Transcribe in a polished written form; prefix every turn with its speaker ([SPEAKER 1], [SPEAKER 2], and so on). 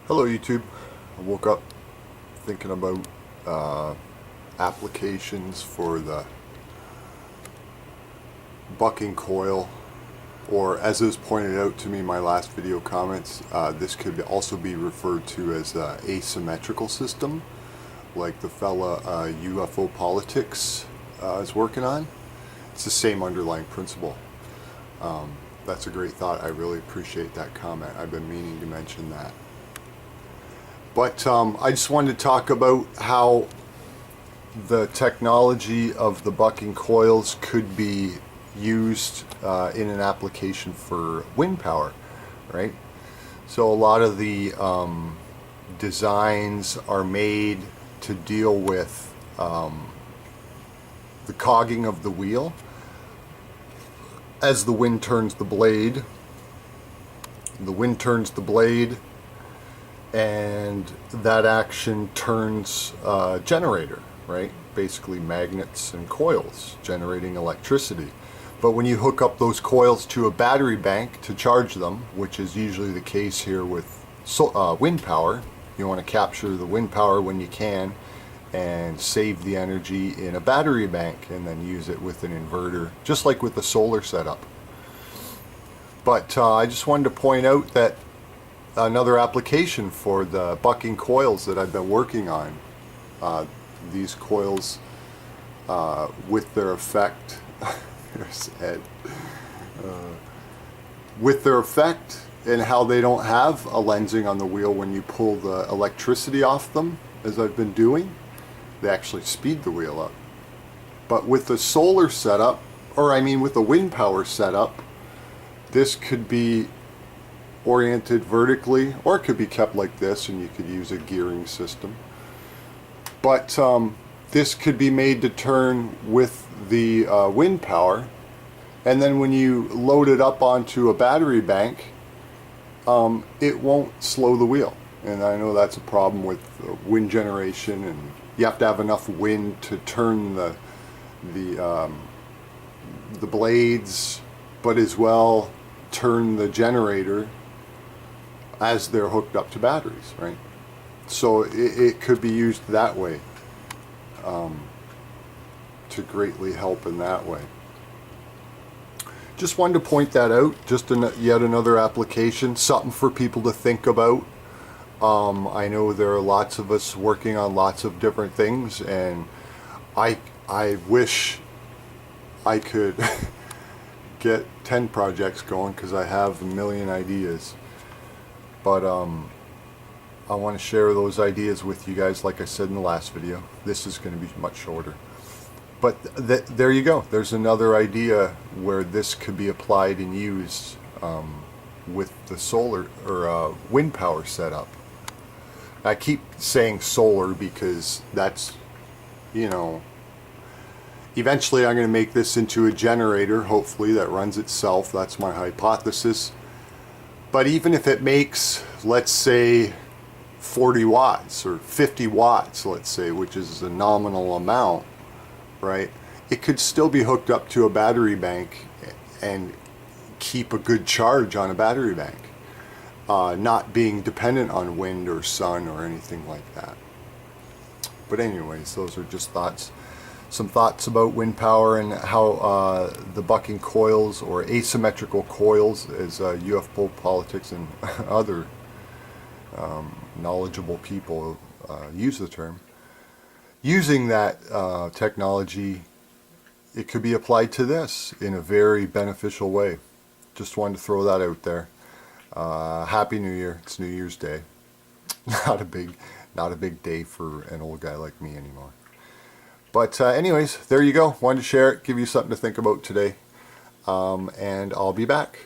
[SPEAKER 1] Hello YouTube. I woke up thinking about applications for the bucking coil, or as it was pointed out to me in my last video comments, this could also be referred to as the asymmetrical system, like the fella ufopolitics is working on. It's the same underlying principle. That's a great thought. I really appreciate that comment. I've been meaning to mention that. But I just wanted to talk about how the technology of the bucking coils could be used in an application for wind power, right? So a lot of the designs are made to deal with the cogging of the wheel. As the wind turns the blade, and that action turns a generator, right? Basically magnets and coils generating electricity. But when you hook up those coils to a battery bank to charge them, which is usually the case here with wind power, you want to capture the wind power when you can and save the energy in a battery bank and then use it with an inverter, just like with the solar setup. But I just wanted to point out that another application for the bucking coils that I've been working on, these coils with their effect, there's Ed, with their effect and how they don't have a lensing on the wheel when you pull the electricity off them, as I've been doing. They actually speed the wheel up. But with the solar setup, or I mean with the wind power setup, this could be oriented vertically, or it could be kept like this and you could use a gearing system. But this could be made to turn with the wind power, and then when you load it up onto a battery bank, it won't slow the wheel. And I know that's a problem with wind generation, and you have to have enough wind to turn the blades, but as well turn the generator as they're hooked up to batteries, right? So it could be used that way, to greatly help in that way. Just wanted to point that out, just yet another application, something for people to think about. I know there are lots of us working on lots of different things, and I wish I could get 10 projects going, because I have a million ideas. But I want to share those ideas with you guys, like I said in the last video. This is going to be much shorter. But there you go. There's another idea where this could be applied and used with the solar or wind power setup. I keep saying solar because that's, you know, eventually I'm going to make this into a generator, hopefully, that runs itself. That's my hypothesis. But even if it makes, let's say, 40 watts or 50 watts, let's say, which is a nominal amount, right? It could still be hooked up to a battery bank and keep a good charge on a battery bank, not being dependent on wind or sun or anything like that. But anyways, those are just thoughts. Some thoughts about wind power and how the bucking coils, or asymmetrical coils, as ufopolitics and other knowledgeable people use the term. Using that technology, it could be applied to this in a very beneficial way. Just wanted to throw that out there. Happy New Year. It's New Year's Day. Not a big day for an old guy like me anymore. But anyways, there you go. Wanted to share it, give you something to think about today. And I'll be back.